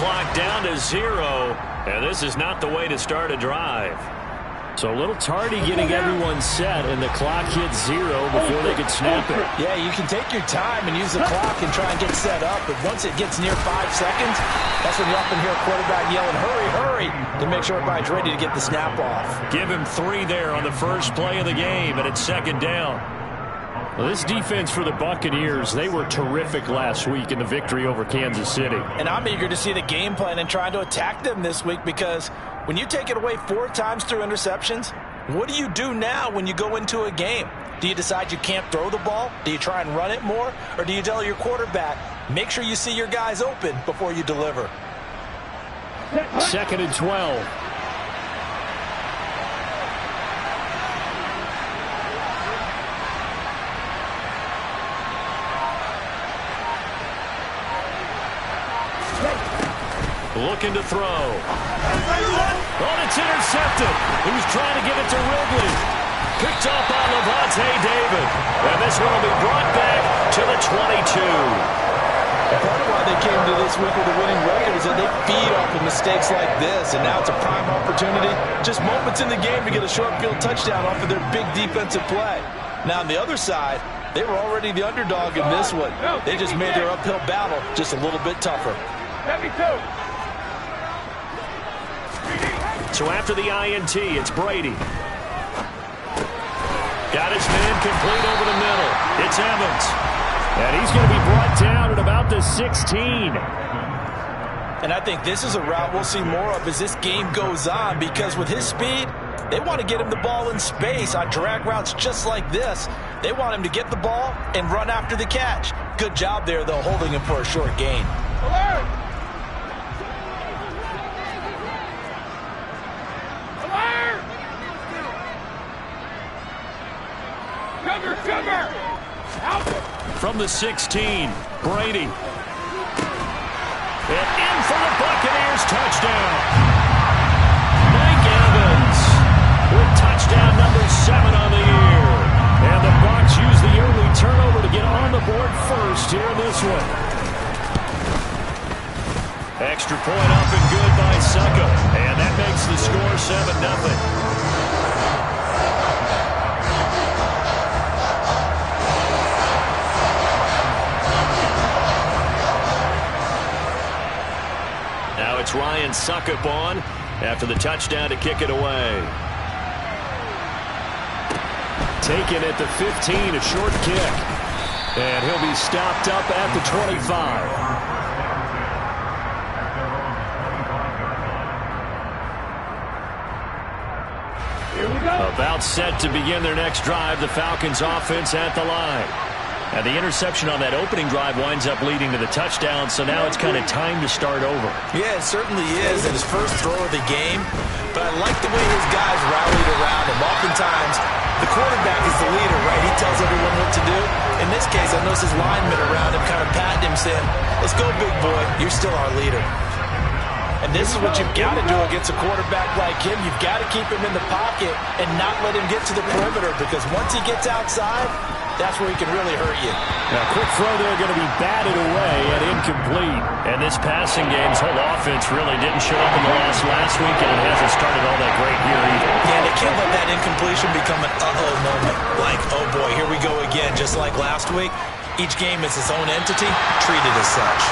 clock down to 0, and this is not the way to start a drive. So a little tardy getting everyone set, and the clock hits 0 before they could snap it. Yeah, you can take your time and use the clock and try and get set up, but once it gets near 5 seconds, that's when you often hear a quarterback yelling, hurry, hurry, to make sure everybody's ready to get the snap off. Give him 3 there on the first play of the game, and it's 2nd down. Well, this defense for the Buccaneers, they were terrific last week in the victory over Kansas City. And I'm eager to see the game plan and trying to attack them this week, because when you take it away 4 times through interceptions, what do you do now when you go into a game? Do you decide you can't throw the ball? Do you try and run it more? Or do you tell your quarterback, make sure you see your guys open before you deliver? 2nd and 12. Looking to throw. Oh, it's intercepted. He was trying to give it to Ridley. Picked off by Levante David. And this one will be brought back to the 22. Part of why they came to this week with a winning record is that they feed off of mistakes like this, and now it's a prime opportunity. Just moments in the game to get a short field touchdown off of their big defensive play. Now, on the other side, they were already the underdog in this one. They just made their uphill battle just a little bit tougher. So after the INT, it's Brady. Got his man complete over the middle. It's Evans. And he's going to be brought down at about the 16. And I think this is a route we'll see more of as this game goes on, because with his speed, they want to get him the ball in space on drag routes just like this. They want him to get the ball and run after the catch. Good job there, though, holding him for a short gain. Alert! From the 16, Brady. And in for the Buccaneers, touchdown. Mike Evans with touchdown number 7 on the year. And the Bucs use the early turnover to get on the board first here in this one. Extra point up and good by Succo. And that makes the score 7-0. It's Ryan Suckup on after the touchdown to kick it away. Taken at the 15, a short kick. And he'll be stopped up at the 25. Here we go. About set to begin their next drive, the Falcons offense at the line. And the interception on that opening drive winds up leading to the touchdown, so now it's kind of time to start over. Yeah, it certainly is, in his first throw of the game. But I like the way his guys rallied around him. Oftentimes, the quarterback is the leader, right? He tells everyone what to do. In this case, I noticed his linemen around him kind of patting him, saying, let's go, big boy. You're still our leader. And this is what you've got to do against a quarterback like him. You've got to keep him in the pocket and not let him get to the perimeter, because once he gets outside, that's where he can really hurt you. Now, quick throw there going to be batted away and incomplete. And this passing game's whole offense really didn't show up in the loss last week, and it hasn't started all that great here either. Yeah, they can't let that incompletion become an uh-oh moment. Like, oh boy, here we go again, just like last week. Each game is its own entity, treated as such.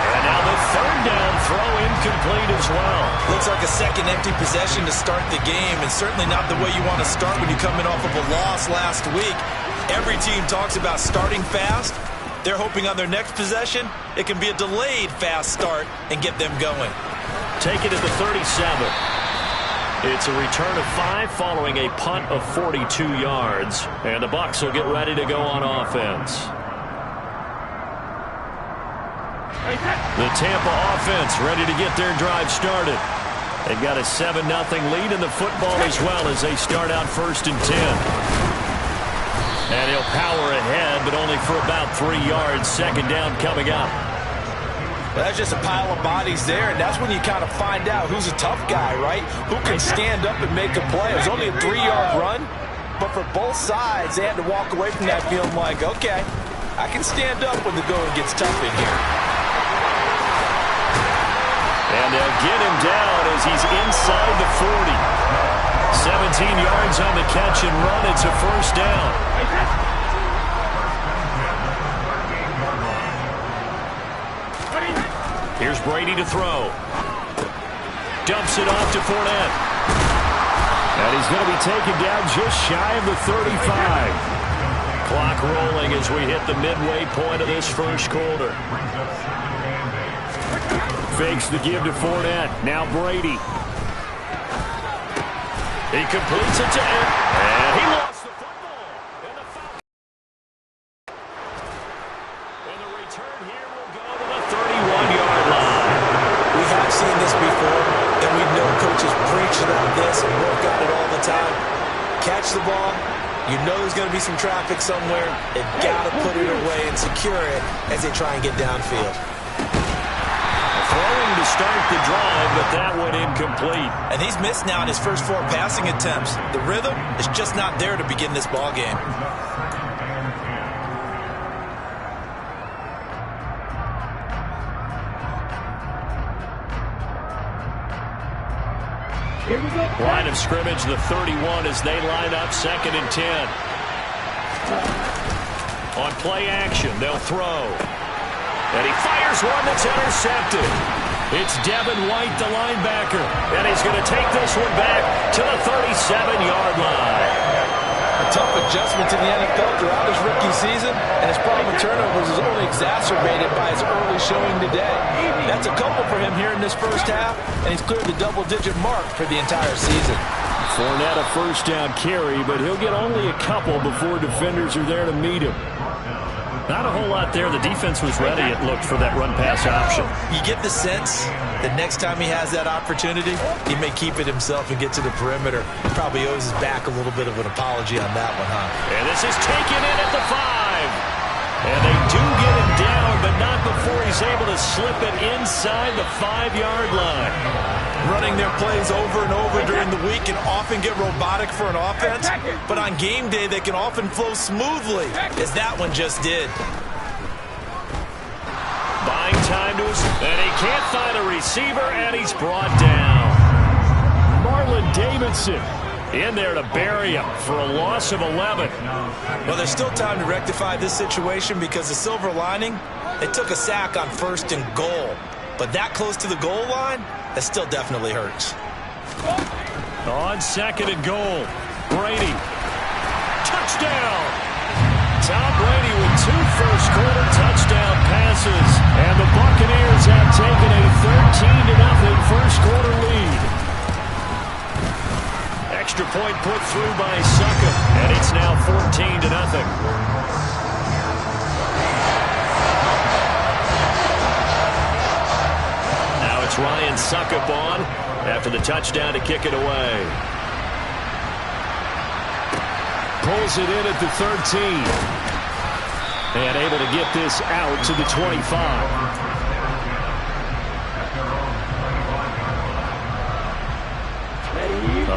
And now the third down throw incomplete as well. Looks like a second empty possession to start the game, and certainly not the way you want to start when you're coming off of a loss last week. Every team talks about starting fast. They're hoping on their next possession, it can be a delayed fast start and get them going. Take it at the 37. It's a return of 5 following a punt of 42 yards. And the Bucs will get ready to go on offense. The Tampa offense ready to get their drive started. They've got a 7-0 lead in the football as well as they start out 1st and 10. And he'll power ahead, but only for about 3 yards. 2nd down coming up. That's just a pile of bodies there, and that's when you kind of find out who's a tough guy, right? Who can stand up and make a play. It was only a 3-yard run, but for both sides, they had to walk away from that feeling like, okay, I can stand up when the going gets tough in here. And they'll get him down as he's inside the 40. 17 yards on the catch and run. It's a first down. Here's Brady to throw. Dumps it off to Fournette. And he's going to be taken down just shy of the 35. Clock rolling as we hit the midway point of this first quarter. Fakes the give to Fournette. Now Brady. He completes it to him. And he lost the football. And the return here will go to the 31-yard line. We have seen this before, and we know coaches preach about this and work on it all the time. Catch the ball. You know there's going to be some traffic somewhere. They've got to put it away and secure it as they try and get downfield. Throwing to start the drive, but that one incomplete. And he's missed now in his first 4 passing attempts. The rhythm is just not there to begin this ball game. Line of scrimmage, the 31 as they line up 2nd and 10. On play action, they'll throw. And he fires one that's intercepted. It's Devin White, the linebacker. And he's going to take this one back to the 37-yard line. A tough adjustment to the NFL throughout his rookie season, and his problem with turnovers is only exacerbated by his early showing today. That's a couple for him here in this first half, and he's cleared the double-digit mark for the entire season. Fournette a first down carry, but he'll get only a couple before defenders are there to meet him. Not a whole lot there. The defense was ready, it looked, for that run-pass option. You get the sense that next time he has that opportunity, he may keep it himself and get to the perimeter. He probably owes his back a little bit of an apology on that one, huh? And this is taken in at the 5. And they do get him down, but not before he's able to slip it inside the 5-yard line. Running their plays over and over during the week can often get robotic for an offense, but on game day they can often flow smoothly, as that one just did. Buying time to his, and he can't find a receiver, and he's brought down. Marlon Davidson in there to bury him for a loss of 11. Well, there's still time to rectify this situation because the silver lining, they took a sack on 1st and goal. But that close to the goal line, that still definitely hurts. On 2nd and goal, Brady. Touchdown! Tom Brady with 2 first-quarter touchdown passes. And the Buccaneers have taken a 13-0 first-quarter lead. Extra point put through by Succop, and it's now 14-0. It's Ryan Succop on after the touchdown to kick it away. Pulls it in at the 13. And able to get this out to the 25.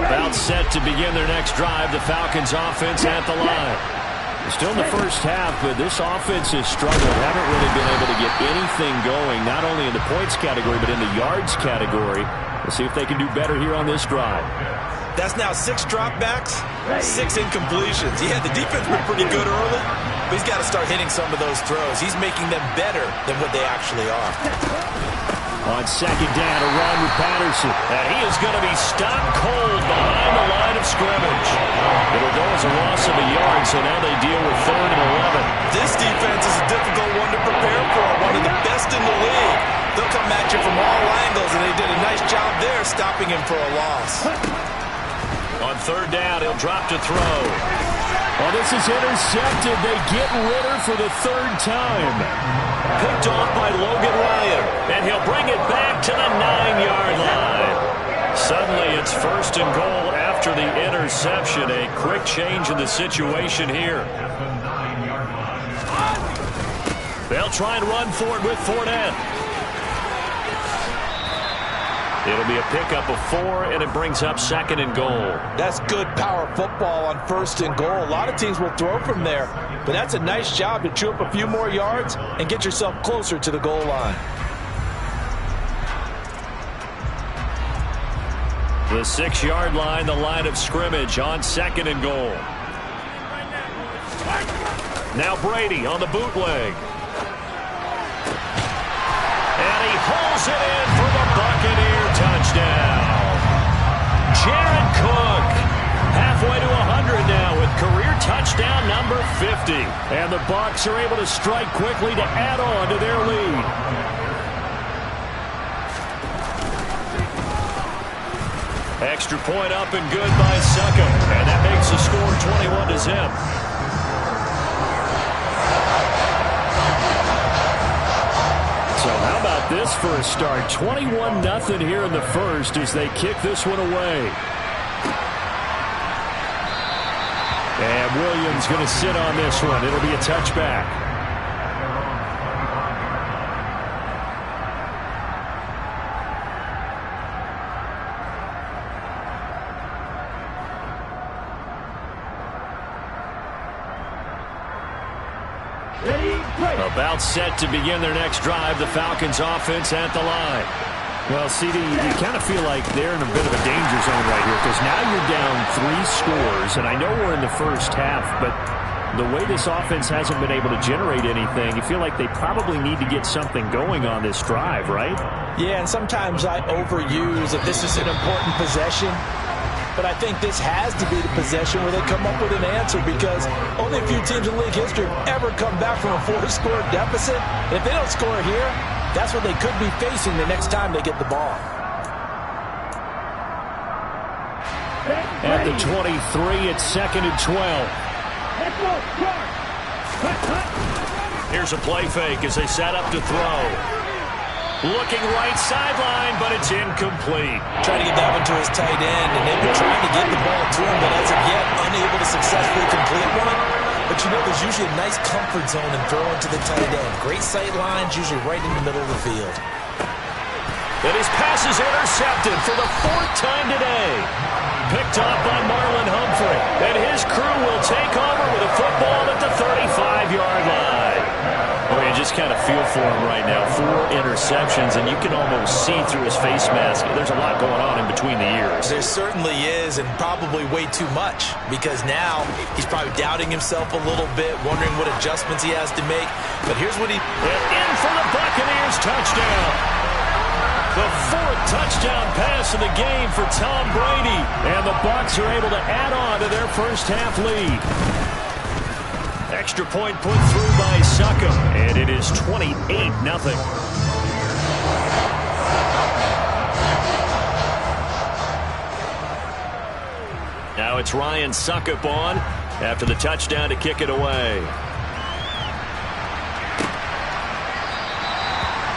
About set to begin their next drive. The Falcons offense at the line. Still in the first half, but this offense has struggled. Haven't really been able to get anything going, not only in the points category, but in the yards category. We'll see if they can do better here on this drive. That's now 6 dropbacks, 6 incompletions. Yeah, the defense been pretty good early, but he's got to start hitting some of those throws. He's making them better than what they actually are. On 2nd down, a run with Patterson. And he is going to be stopped cold behind the line of scrimmage. It'll go as a loss of a yard, so now they deal with 3rd and 11. This defense is a difficult one to prepare for, one of the best in the league. They'll come at you from all angles, and they did a nice job there stopping him for a loss. On 3rd down, he'll drop to throw. Oh, this is intercepted. They get Ritter for the 3rd time. Picked off by Logan Ryan, and he'll bring it back to the 9-yard line. Suddenly, it's 1st and goal after the interception. A quick change in the situation here. They'll try and run for it with Fournette. It'll be a pickup of 4, and it brings up 2nd and goal. That's good power football on 1st and goal. A lot of teams will throw from there, but that's a nice job to chew up a few more yards and get yourself closer to the goal line. The 6-yard line, the line of scrimmage on 2nd and goal. Now Brady on the bootleg. And he holds it in for the Buccaneer touchdown. Jared Cook halfway to 100 now with career touchdown number 50. And the Bucs are able to strike quickly to add on to their lead. Extra point up and good by Suckup. And that makes the score 21-0. So how about this for a start? 21-0 here in the first as they kick this one away. And Williams going to sit on this one. It'll be a touchback. About set to begin their next drive, the Falcons offense at the line. Well, CD, you kind of feel like they're in a bit of a danger zone right here because now you're down 3 scores, and I know we're in the first half, but the way this offense hasn't been able to generate anything, you feel like they probably need to get something going on this drive, right? Yeah, and sometimes I overuse that this is an important possession. But I think this has to be the possession where they come up with an answer because only a few teams in league history have ever come back from a 4-score deficit. And if they don't score here, that's what they could be facing the next time they get the ball. At the 23, it's 2nd and 12. Here's a play fake as they set up to throw. Looking right sideline, but it's incomplete. Trying to get that one to his tight end, and they've been trying to get the ball to him, but as of yet, unable to successfully complete one. But you know, there's usually a nice comfort zone in throwing to the tight end. Great sight lines, usually right in the middle of the field. And his pass is intercepted for the 4th time today. Picked off by Marlon Humphrey. And his crew will take over with a football at the 35-yard line. Oh, you just kind of feel for him right now. 4 interceptions, and you can almost see through his face mask. There's a lot going on in between the ears. There certainly is, and probably way too much, because now he's probably doubting himself a little bit, wondering what adjustments he has to make. But here's what he... In for the Buccaneers touchdown. The 4th touchdown pass of the game for Tom Brady. And the Bucs are able to add on to their first half lead. Extra point put through by Suckup, and it is 28-0. Now it's Ryan Suckup on after the touchdown to kick it away.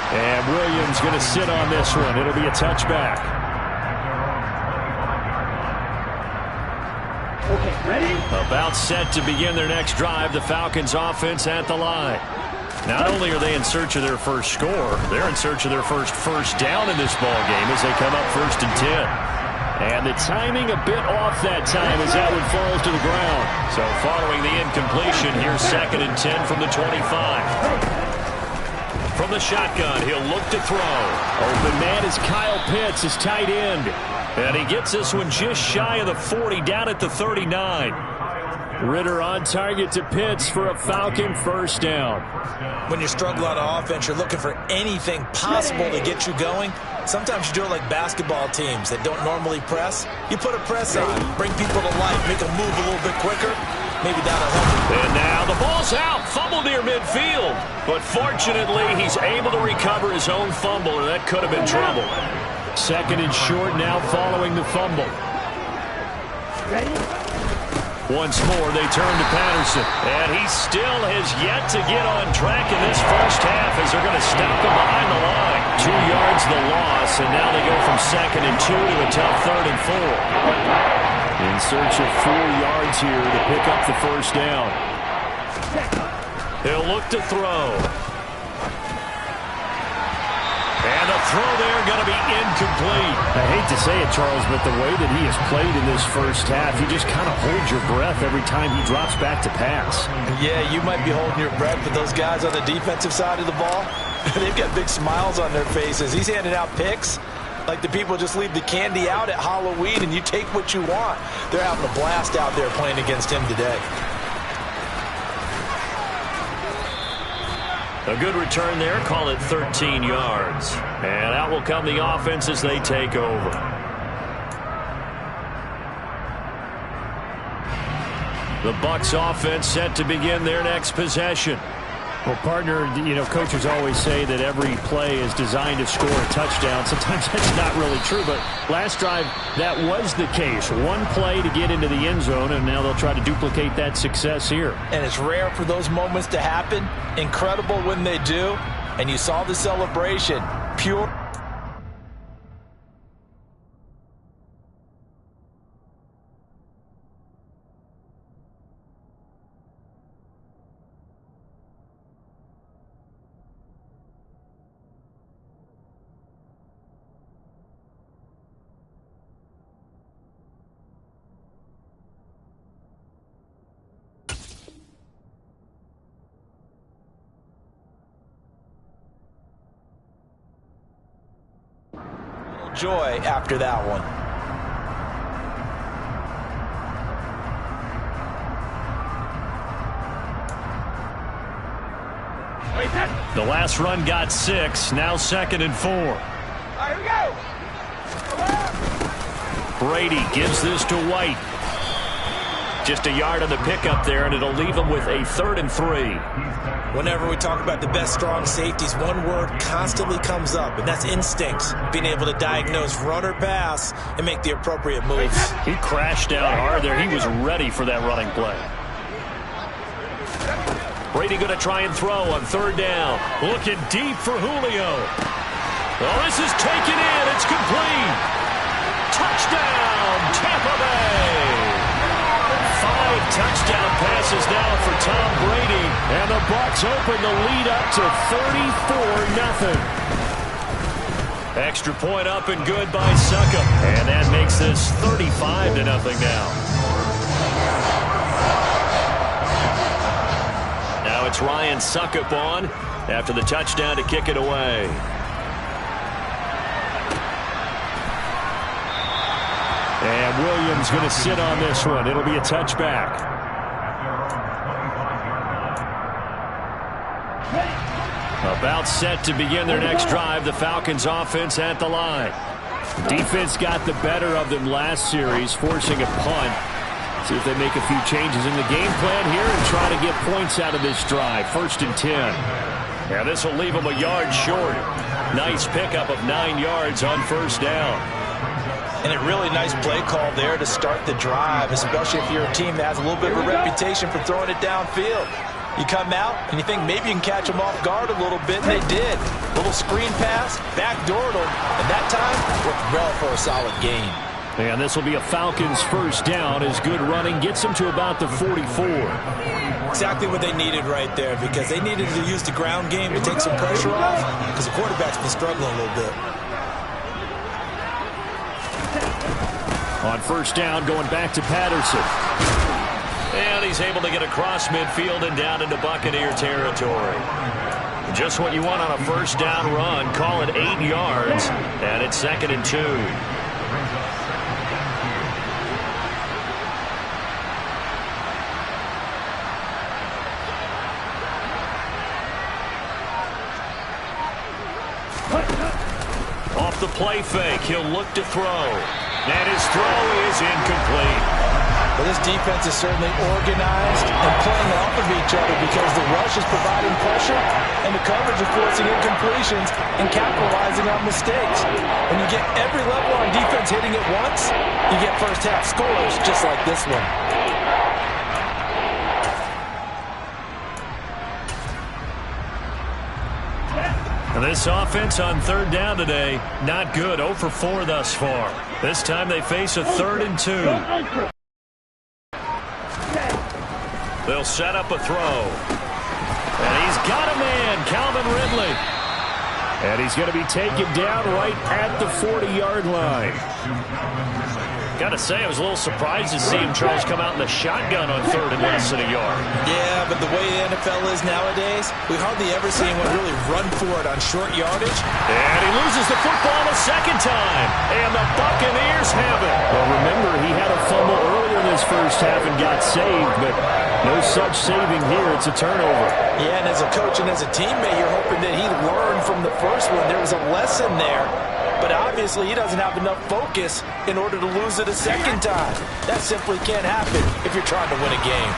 And Williams going to sit on this one. It'll be a touchback. Okay, ready? About set to begin their next drive, the Falcons offense at the line. Not only are they in search of their first score, they're in search of their first down in this ball game as they come up 1st and 10. And the timing a bit off that time as that one falls to the ground. So following the incompletion, here's 2nd and 10 from the 25. From the shotgun, he'll look to throw. Open man is Kyle Pitts, his tight end. And he gets this one just shy of the 40, down at the 39. Ritter on target to Pitts for a Falcon first down. When you struggle on offense, you're looking for anything possible to get you going. Sometimes you do it like basketball teams that don't normally press. You put a press on, bring people to life, make them move a little bit quicker. Maybe that'll help. And now the ball's out, fumble near midfield. But fortunately, he's able to recover his own fumble, or that could have been trouble. 2nd and short now following the fumble. Ready? Once more, they turn to Patterson. And he still has yet to get on track in this first half as they're going to stop him behind the line. 2 yards the loss, and now they go from 2nd and 2 to a tough 3rd and 4. In search of 4 yards here to pick up the first down. He'll look to throw. And a throw there going to be incomplete. I hate to say it, Charles, but the way that he has played in this first half, you just kind of hold your breath every time he drops back to pass. Yeah, you might be holding your breath, but those guys on the defensive side of the ball, they've got big smiles on their faces. He's handing out picks. Like the people just leave the candy out at Halloween and you take what you want. They're having a blast out there playing against him today. A good return there. Call it 13 yards. And out will come the offense as they take over. The Bucs offense set to begin their next possession. Well, partner, coaches always say that every play is designed to score a touchdown. Sometimes that's not really true, but last drive, that was the case. One play to get into the end zone, and now they'll try to duplicate that success here. And it's rare for those moments to happen. Incredible when they do. And you saw the celebration. Pure. Joy after that one. The last run got 6. Now 2nd and 4. Here we go. Brady gives this to White. Just a yard on the pickup there, and it'll leave him with a 3rd and 3. Whenever we talk about the best strong safeties, one word constantly comes up, and that's instincts. Being able to diagnose run or pass and make the appropriate moves. He crashed down hard there. He was ready for that running play. Brady going to try and throw on 3rd down. Looking deep for Julio. Oh, this is taken in. It's complete. Touchdown, Tampa Bay. 5 touchdown passes now for Tom Brady, and the Bucs open the lead up to 34-0. Extra point up and good by Succop, and that makes this 35-0 now. Now it's Ryan Succop on after the touchdown to kick it away. And Williams going to sit on this one. It'll be a touchback. About set to begin their next drive. The Falcons offense at the line. Defense got the better of them last series, forcing a punt. See if they make a few changes in the game plan here and try to get points out of this drive. 1st and 10. Yeah, this will leave them a yard short. Nice pickup of 9 yards on 1st down. And a really nice play call there to start the drive, especially if you're a team that has a little bit of a reputation for throwing it downfield. You come out and you think maybe you can catch them off guard a little bit, and they did. Little screen pass, backdoored them, and that time worked well for a solid gain. And this will be a Falcons 1st down as good running gets them to about the 44. Exactly what they needed right there, because they needed to use the ground game to take some pressure off, because the quarterback's been struggling a little bit. On 1st down, going back to Patterson. And he's able to get across midfield and down into Buccaneer territory. Just what you want on a 1st down run. Call it 8 yards, and it's 2nd and 2. Off the play fake, he'll look to throw. And his throw is incomplete. Well, this defense is certainly organized and playing off of each other because the rush is providing pressure and the coverage is forcing incompletions and capitalizing on mistakes. When you get every level on defense hitting it once, you get first half scores just like this one. And this offense on 3rd down today, not good. 0 for 4 thus far. This time they face a 3rd and 2. They'll set up a throw. And he's got a man, Calvin Ridley. And he's going to be taken down right at the 40-yard line. Gotta say, I was a little surprised to see him, Charles, come out in the shotgun on 3rd and less than a yard. Yeah, but the way the NFL is nowadays, we hardly ever see anyone really run for it on short yardage. And he loses the football a second time. And the Buccaneers have it. Well, remember, he had a fumble earlier in this first half and got saved, but no such saving here. It's a turnover. Yeah, and as a coach and as a teammate, you're hoping that he learned from the first one. There was a lesson there. But obviously, he doesn't have enough focus in order to lose it a second time. That simply can't happen if you're trying to win a game.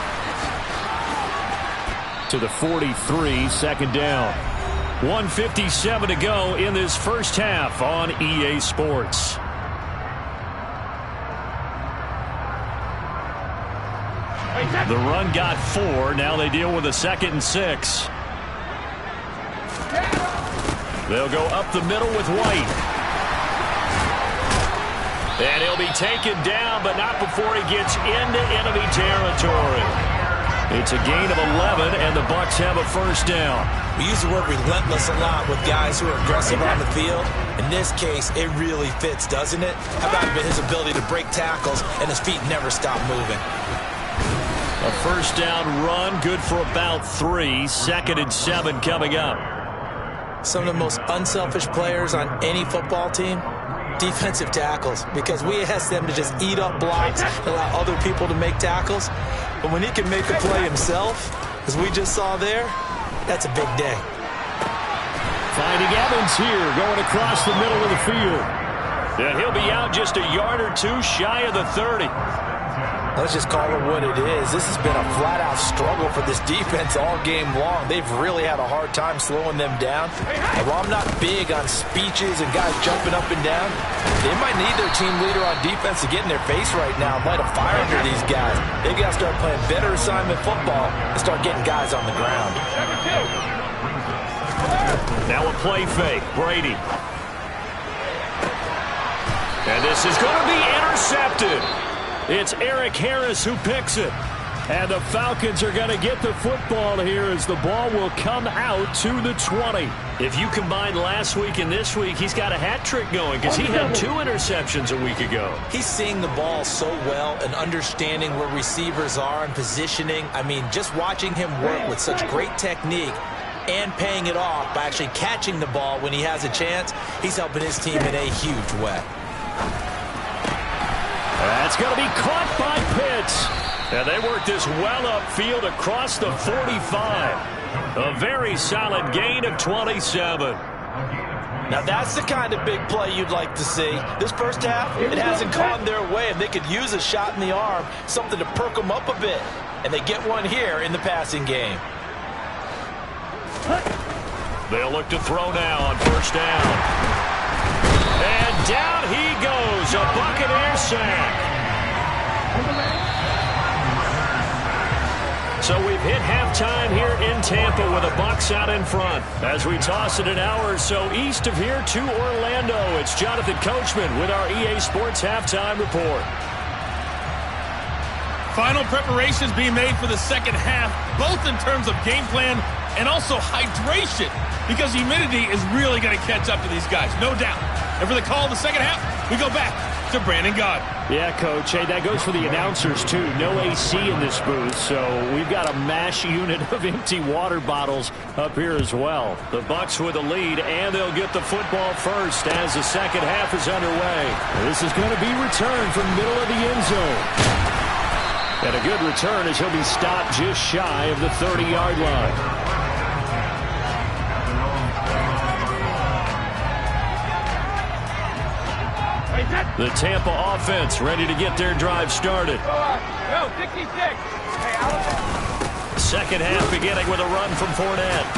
To the 43, second down. 1:57 to go in this first half on EA Sports. The run got 4. Now they deal with a 2nd and 6. They'll go up the middle with White. And he'll be taken down, but not before he gets into enemy territory. It's a gain of 11, and the Bucs have a first down. We use the word relentless a lot with guys who are aggressive on the field. In this case, it really fits, doesn't it? How about his ability to break tackles, and his feet never stop moving? A first down run, good for about 3. 2nd and 7 coming up. Some of the most unselfish players on any football team, defensive tackles, because we ask them to just eat up blocks and allow other people to make tackles. But when he can make a play himself, as we just saw there, that's a big day. Finding Evans here, going across the middle of the field. And he'll be out just a yard or 2 shy of the 30. Let's just call it what it is. This has been a flat-out struggle for this defense all game long. They've really had a hard time slowing them down. And while I'm not big on speeches and guys jumping up and down, they might need their team leader on defense to get in their face right now and light a fire under these guys. They've got to start playing better assignment football and start getting guys on the ground. Now a play fake. Brady. And this is going to be intercepted. It's Eric Harris who picks it. And the Falcons are going to get the football here as the ball will come out to the 20. If you combine last week and this week, he's got a hat trick going because he had 2 interceptions a week ago. He's seeing the ball so well and understanding where receivers are and positioning. I mean, just watching him work with such great technique and paying it off by actually catching the ball when he has a chance, he's helping his team in a huge way. That's going to be caught by Pitts. And they work this well upfield across the 45. A very solid gain of 27. Now that's the kind of big play you'd like to see. This first half, it hasn't gone their way, and they could use a shot in the arm, something to perk them up a bit. And they get one here in the passing game. They'll look to throw now on first down. And down he goes, a Buccaneer sack. So we've hit halftime here in Tampa with the Bucs out in front. As we toss it an hour or so east of here to Orlando, it's Jonathan Coachman with our EA Sports Halftime Report. Final preparations being made for the second half, both in terms of game plan and also hydration, because humidity is really going to catch up to these guys, no doubt. And for the call of the second half, we go back to Brandon Gaudin. Yeah, Coach. Hey, that goes for the announcers, too. No AC in this booth, so we've got a mash unit of empty water bottles up here as well. The Bucs with a lead, and they'll get the football first as the second half is underway. This is going to be returned from middle of the end zone. And a good return as he'll be stopped just shy of the 30-yard line. The Tampa offense ready to get their drive started. Go, 66. Second half beginning with a run from Fournette.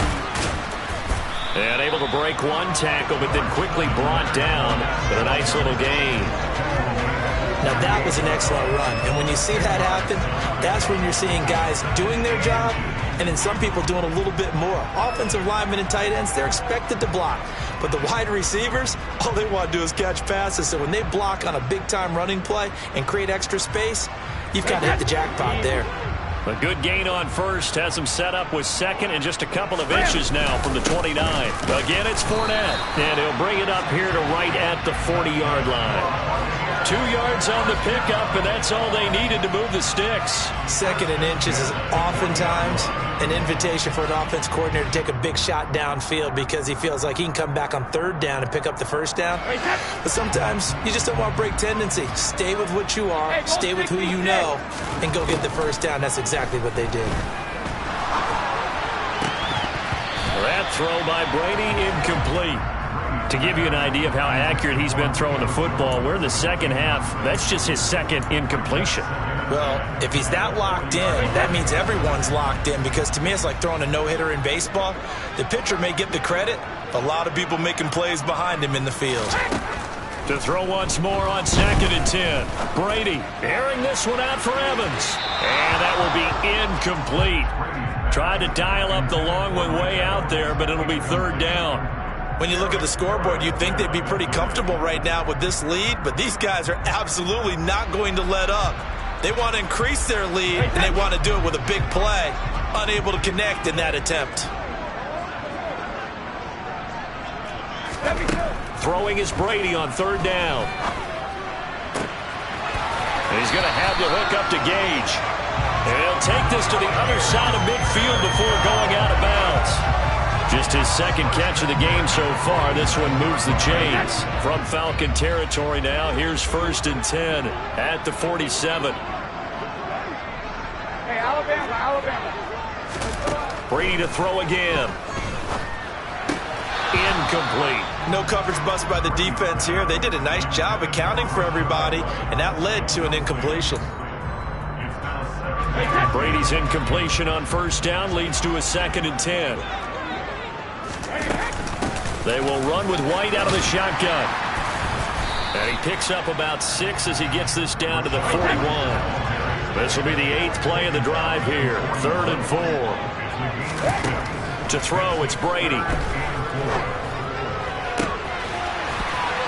And able to break one tackle, but then quickly brought down. But a nice little gain. Now that was an excellent run. And when you see that happen, that's when you're seeing guys doing their job and then some people doing a little bit more. Offensive linemen and tight ends, they're expected to block. But the wide receivers, all they want to do is catch passes. So when they block on a big-time running play and create extra space, you've got to hit the jackpot there. A good gain on first has him set up with second and just a couple of inches now from the 29. Again, it's Fournette. And he'll bring it up here to right at the 40-yard line. 2 2 yards on the pickup, and that's all they needed to move the sticks. 2nd and inches is oftentimes an invitation for an offense coordinator to take a big shot downfield because he feels like he can come back on 3rd down and pick up the 1st down. But sometimes you just don't want to break tendency. Stay with what you are, stay with who you know, and go get the 1st down. That's exactly what they did. That throw by Brady incomplete. To give you an idea of how accurate he's been throwing the football, we're in the 2nd half. That's just his 2nd incompletion. Well, if he's that locked in, that means everyone's locked in, because to me it's like throwing a no-hitter in baseball. The pitcher may get the credit, a lot of people making plays behind him in the field. To throw once more on 2nd and 10. Brady airing this one out for Evans. And that will be incomplete. Tried to dial up the long one way out there, but it'll be 3rd down. When you look at the scoreboard, you'd think they'd be pretty comfortable right now with this lead, but these guys are absolutely not going to let up. They want to increase their lead, and they want to do it with a big play. Unable to connect in that attempt. Throwing is Brady on 3rd down. And he's going to have the hook up to Gage. And he'll take this to the other side of midfield before going out of bounds. Just his 2nd catch of the game so far. This one moves the chains. From Falcon territory now, here's 1st and 10 at the 47. Hey, Alabama. Brady to throw again. Incomplete. No coverage bust by the defense here. They did a nice job accounting for everybody, and that led to an incompletion. Brady's incompletion on 1st down leads to a 2nd and 10. They will run with White out of the shotgun. And he picks up about 6 as he gets this down to the 41. This will be the 8th play of the drive here. 3rd and 4. To throw, it's Brady.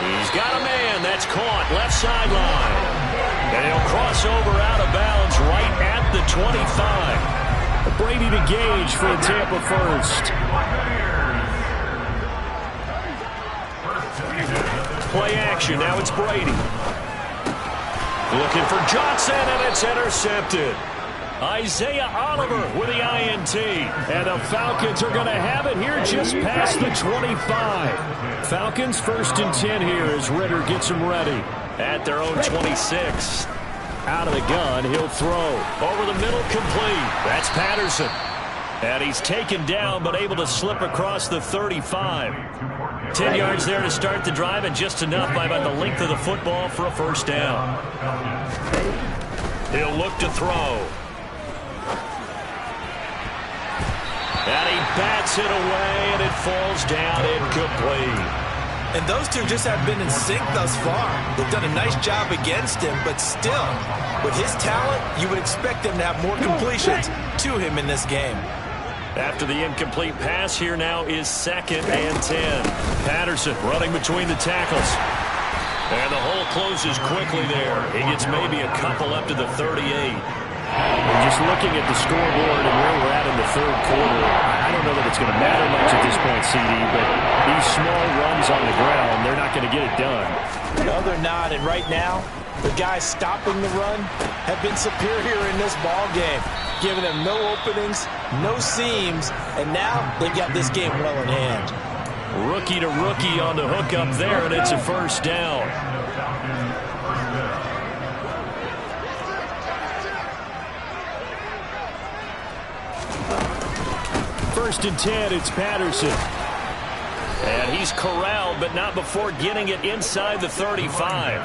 He's got a man. That's caught. Left sideline. And he'll cross over out of bounds right at the 25. Brady to Gage for the Tampa 1st. Play action. Now it's Brady. Looking for Johnson, and it's intercepted. Isaiah Oliver with the INT. And the Falcons are going to have it here just past the 25. Falcons 1st and 10 here as Ritter gets them ready at their own 26. Out of the gun, he'll throw. Over the middle, complete. That's Patterson. And he's taken down, but able to slip across the 35. 10 yards there to start the drive, and just enough by about the length of the football for a 1st down. He'll look to throw. And he bats it away, and it falls down incomplete. And those two just have been in sync thus far. They've done a nice job against him, but still, with his talent, you would expect them to have more completions to him in this game. After the incomplete pass, here now is 2nd and 10. Patterson running between the tackles. And the hole closes quickly there. He gets maybe a couple up to the 38. And just looking at the scoreboard and where we're at in the 3rd quarter, I don't know that it's going to matter much at this point, CD, but these small runs on the ground, they're not going to get it done. No, they're not. And right now, the guys stopping the run have been superior in this ball game, giving them no openings, no seams, and now they've got this game well in hand. Rookie to rookie on the hook up there, and it's a 1st down. First and 10, it's Patterson. And he's corralled, but not before getting it inside the 35.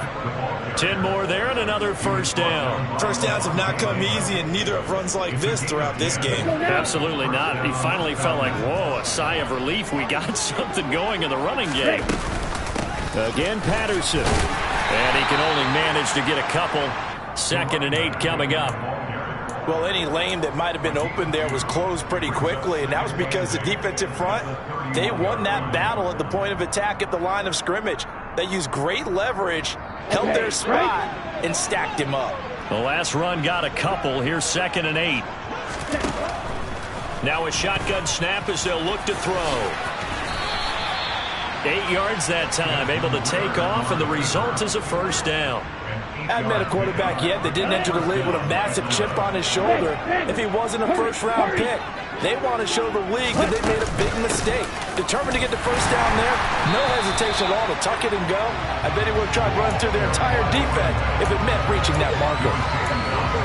10 more there and another 1st down. 1st downs have not come easy, and neither have runs like this throughout this game. Absolutely not. He finally felt like, whoa, a sigh of relief. We got something going in the running game. Again, Patterson. And he can only manage to get a couple. 2nd and 8 coming up. Well, any lane that might have been open there was closed pretty quickly, and that was because the defensive front, they won that battle at the point of attack at the line of scrimmage. They used great leverage, held their spot, and stacked him up. The last run got a couple. Here's 2nd and 8. Now a shotgun snap as they'll look to throw. 8 yards that time, able to take off, and the result is a first down. I haven't met a quarterback yet that didn't enter the league with a massive chip on his shoulder if he wasn't a first-round pick. They want to show the league that they made a big mistake. Determined to get the first down there, no hesitation at all to tuck it and go. I bet he would have tried running through their entire defense if it meant reaching that marker.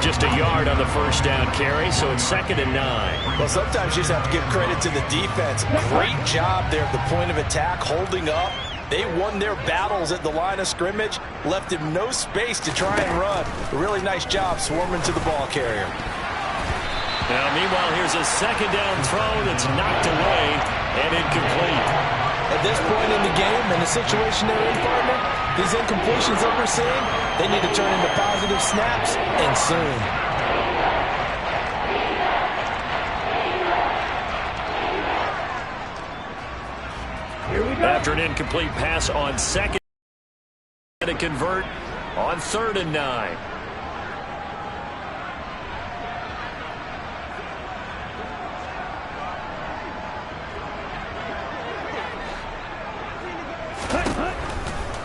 Just a yard on the first down carry, so it's 2nd and 9. Well, sometimes you just have to give credit to the defense. Great job there at the point of attack, holding up. They won their battles at the line of scrimmage, left him no space to try and run. A really nice job swarming to the ball carrier. Now, meanwhile, here's a 2nd down throw that's knocked away and incomplete. At this point in the game and the situation they're in, partner, these incompletions that we're seeing, they need to turn into positive snaps, and soon. After an incomplete pass on 2nd, to convert on 3rd and 9.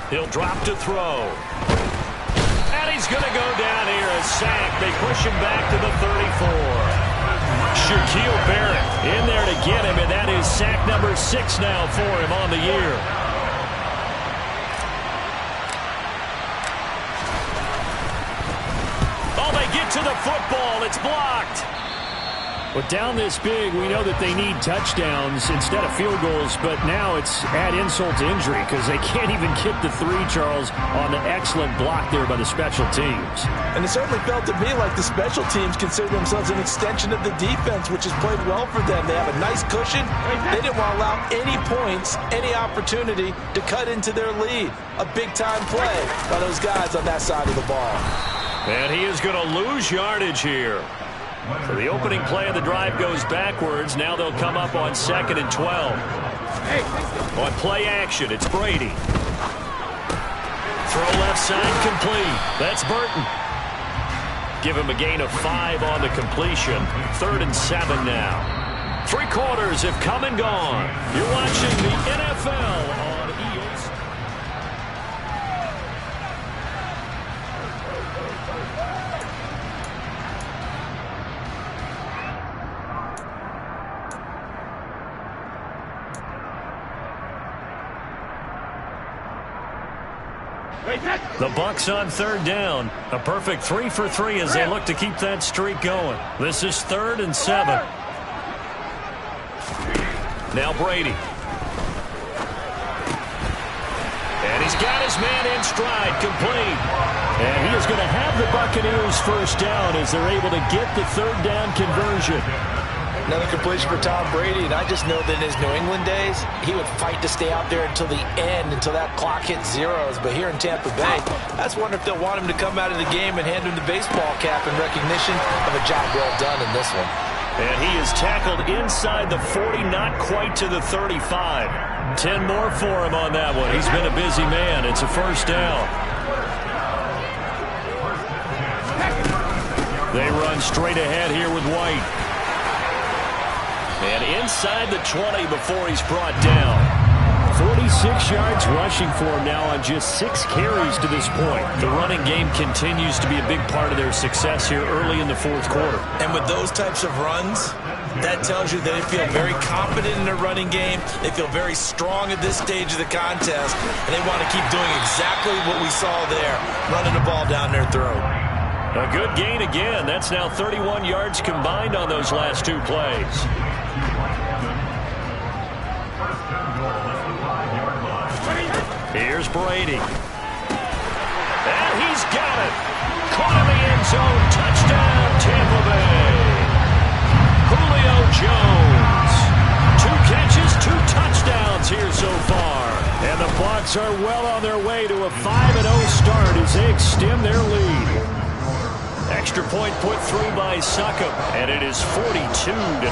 He'll drop to throw. And he's going to go down here, a sack. They push him back to the 34. Shaquille Barrett in there to get him, and that is sack number 6 now for him on the year. Oh, they get to the football. It's blocked. But down this big, we know that they need touchdowns instead of field goals, but now it's add insult to injury because they can't even get the 3, Charles, on the excellent block there by the special teams. And it certainly felt to me like the special teams consider themselves an extension of the defense, which has played well for them. They have a nice cushion. They didn't want to allow any points, any opportunity to cut into their lead. A big-time play by those guys on that side of the ball. And he is going to lose yardage here. So the opening play of the drive goes backwards. Now they'll come up on 2nd and 12. On play action, it's Brady. Throw left side, complete. That's Burton. Give him a gain of 5 on the completion. 3rd and 7 now. 3 quarters have come and gone. You're watching the NFL on ESPN. The Bucs on 3rd down. A perfect 3 for 3 as they look to keep that streak going. This is 3rd and 7. Now Brady. And he's got his man in stride, complete. And he is going to have the Buccaneers first down as they're able to get the 3rd down conversion. Another completion for Tom Brady, and I just know that in his New England days, he would fight to stay out there until the end, until that clock hit zeros. But here in Tampa Bay, I just wonder if they'll want him to come out of the game and hand him the baseball cap in recognition of a job well done in this one. And he is tackled inside the 40, not quite to the 35. 10 more for him on that one. He's been a busy man. It's a first down. They run straight ahead here with White. And inside the 20 before he's brought down. 46 yards rushing for him now on just 6 carries to this point. The running game continues to be a big part of their success here early in the 4th quarter. And with those types of runs, that tells you that they feel very confident in their running game. They feel very strong at this stage of the contest, and they want to keep doing exactly what we saw there, running the ball down their throat. A good gain again. That's now 31 yards combined on those last 2 plays. Here's Brady. And he's got it. Caught in the end zone. Touchdown, Tampa Bay. Julio Jones. 2 catches, 2 touchdowns here so far. And the Bucs are well on their way to a 5-0 start as they extend their lead. Extra point put through by Succop, and it is 42-0.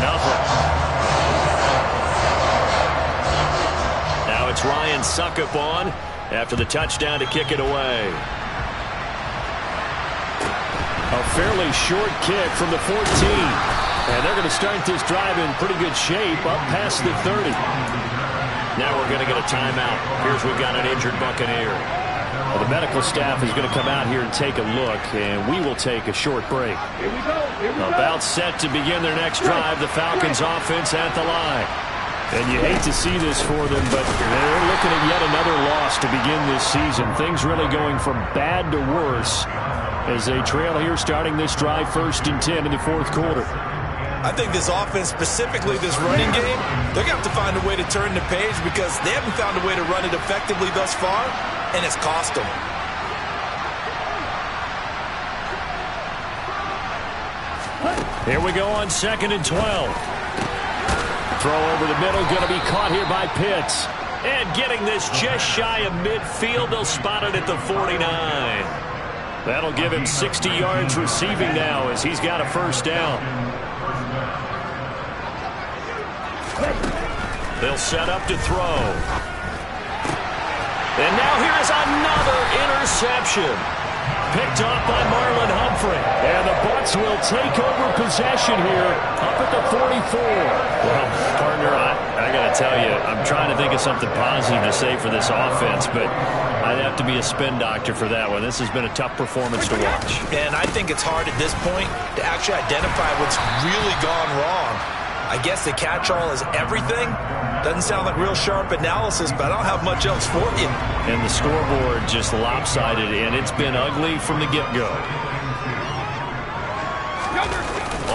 Now it's Ryan Succop on after the touchdown to kick it away. A fairly short kick from the 14. And they're going to start this drive in pretty good shape up past the 30. Now we're going to get a timeout. Here's we've got an injured Buccaneer. Well, the medical staff is going to come out here and take a look, and we will take a short break. Here we go. About set to begin their next drive. The Falcons offense at the line. And you hate to see this for them, but they're looking at yet another loss to begin this season. Things really going from bad to worse as they trail here starting this drive 1st and 10 in the 4th quarter. I think this offense, specifically this running game, they're going to have to find a way to turn the page because they haven't found a way to run it effectively thus far, and it's cost them. Here we go on 2nd and 12. Throw over the middle, going to be caught here by Pitts. And getting this just shy of midfield, they'll spot it at the 49. That'll give him 60 yards receiving now as he's got a 1st down. They'll set up to throw. And now here is another interception. Picked off by Marlon Humphrey. And the Bucs will take over possession here up at the 44. Well, partner, I got to tell you, I'm trying to think of something positive to say for this offense, but I'd have to be a spin doctor for that one. This has been a tough performance to watch. And I think it's hard at this point to actually identify what's really gone wrong. I guess the catch-all is everything. Doesn't sound like real sharp analysis, but I don't have much else for you. And the scoreboard just lopsided, and it's been ugly from the get-go.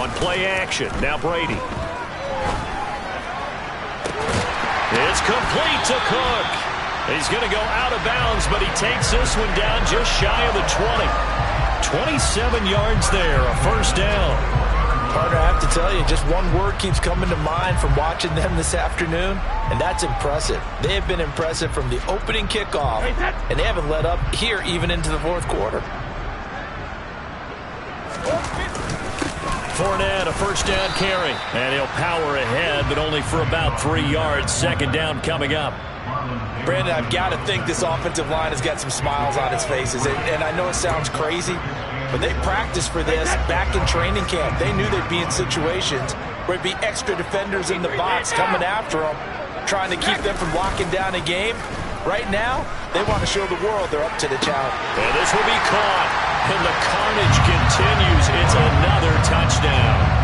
On play action, now Brady. It's complete to Cook. He's going to go out of bounds, but he takes this one down just shy of the 20. 27 yards there, a 1st down. Partner, I have to tell you, just one word keeps coming to mind from watching them this afternoon, and that's impressive. They have been impressive from the opening kickoff, and they haven't let up here even into the 4th quarter. Fournette, a 1st down carry. And he'll power ahead, but only for about 3 yards. 2nd down coming up. Brandon, I've got to think this offensive line has got some smiles on its faces, and I know it sounds crazy, but they practiced for this back in training camp. They knew they'd be in situations where it'd be extra defenders in the box coming after them, trying to keep them from locking down a game. Right now, they want to show the world they're up to the challenge. And this will be caught, and the carnage continues. It's another touchdown.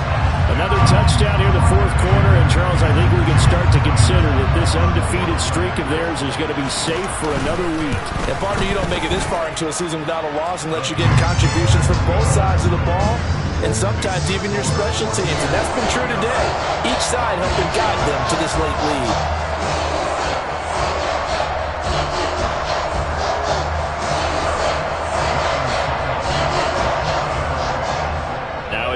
Another touchdown here in the 4th quarter, and Charles, I think we can start to consider that this undefeated streak of theirs is going to be safe for another week. And partner, you don't make it this far into a season without a loss unless you're getting contributions from both sides of the ball, and sometimes even your special teams, and that's been true today. Each side helping guide them to this late lead.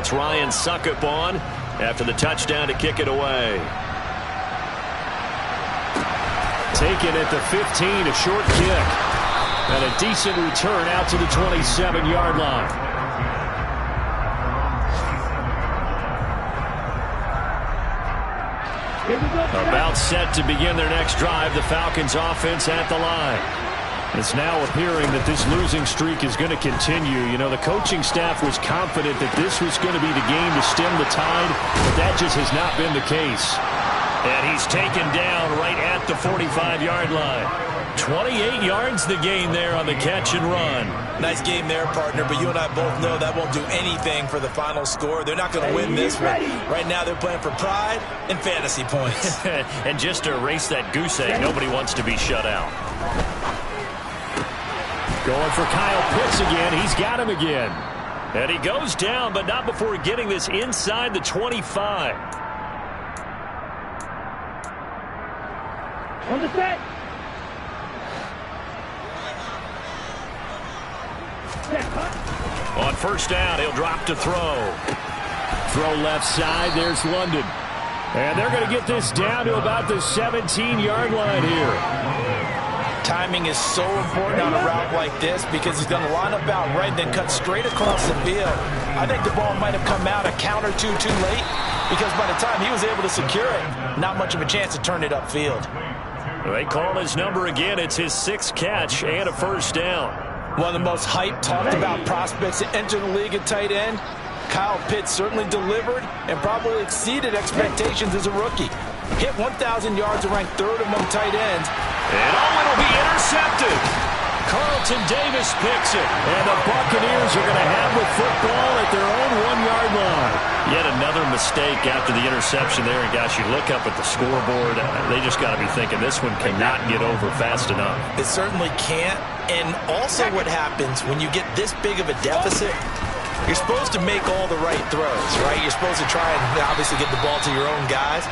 It's Ryan Suckup on after the touchdown to kick it away. Taken at the 15, a short kick. And a decent return out to the 27-yard line. About set to begin their next drive. The Falcons offense at the line. It's now appearing that this losing streak is going to continue. You know, the coaching staff was confident that this was going to be the game to stem the tide, but that just has not been the case. And he's taken down right at the 45-yard line. 28 yards the gain there on the catch and run. Nice game there, partner, but you and I both know that won't do anything for the final score. They're not going to win this one. Right now they're playing for pride and fantasy points. And just to erase that goose egg, nobody wants to be shut out. Going for Kyle Pitts again. He's got him again. And he goes down, but not before getting this inside the 25. On the set. On 1st down, he'll drop to throw. Throw left side. There's London. And they're going to get this down to about the 17-yard line here. Timing is so important on a route like this because he's going to line up out right and then cut straight across the field. I think the ball might have come out a count or two too late because by the time he was able to secure it, not much of a chance to turn it upfield. They call his number again. It's his 6th catch and a 1st down. One of the most hyped, talked about prospects to enter the league at tight end. Kyle Pitts certainly delivered and probably exceeded expectations as a rookie. Hit 1,000 yards and ranked third among tight ends. And it'll be intercepted. Carlton Davis picks it. And the Buccaneers are going to have the football at their own 1-yard line. Yet another mistake after the interception there. And, gosh, you look up at the scoreboard. They just got to be thinking this one cannot get over fast enough. It certainly can't. And also what happens when you get this big of a deficit, you're supposed to make all the right throws, right? You're supposed to try and obviously get the ball to your own guys.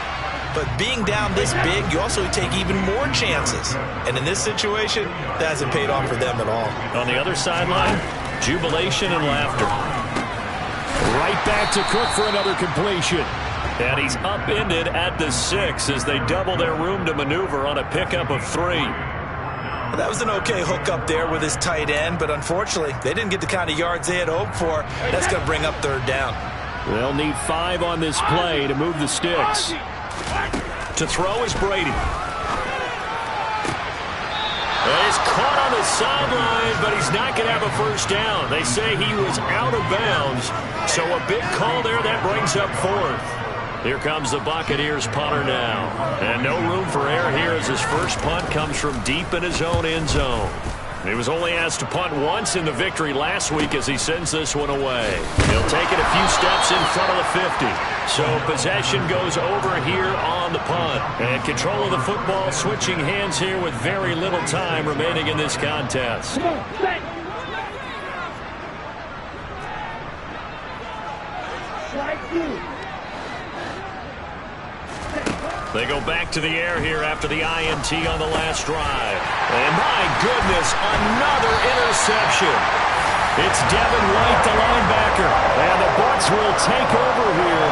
But being down this big, you also take even more chances. And in this situation, that hasn't paid off for them at all. On the other sideline, jubilation and laughter. Right back to Cook for another completion. And he's upended at the 6 as they double their room to maneuver on a pickup of 3. Well, that was an okay hook up there with his tight end, but unfortunately, they didn't get the kind of yards they had hoped for. That's going to bring up third down. They'll need 5 on this play to move the sticks. To throw is Brady. He's caught on the sideline, but he's not going to have a first down. They say he was out of bounds, so a big call there that brings up 4th. Here comes the Buccaneers punter now. And no room for error here as his first punt comes from deep in his own end zone. He was only asked to punt once in the victory last week as he sends this one away. He'll take it a few steps in front of the 50. So possession goes over here on the punt. And control of the football switching hands here with very little time remaining in this contest. Come on, set. Slide through. They go back to the air here after the INT on the last drive. And my goodness, another interception. It's Devin White, the linebacker. And the Bucs will take over here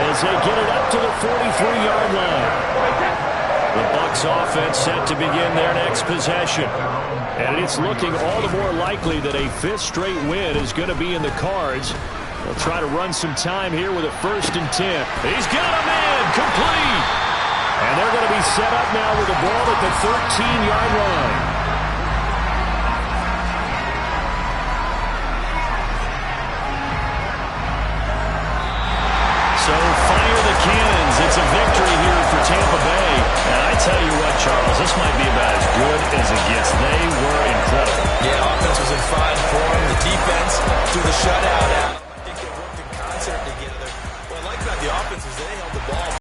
as they get it up to the 43-yard line. The Bucs offense set to begin their next possession. And it's looking all the more likely that a 5th straight win is going to be in the cards. They'll try to run some time here with a 1st and 10. He's got a man, complete. And they're going to be set up now with the ball at the 13-yard line. So fire the cannons. It's a victory here for Tampa Bay. And I tell you what, Charles, this might be about as good as it gets. They were incredible. Yeah, offense was in fine form. The defense, through the shutout,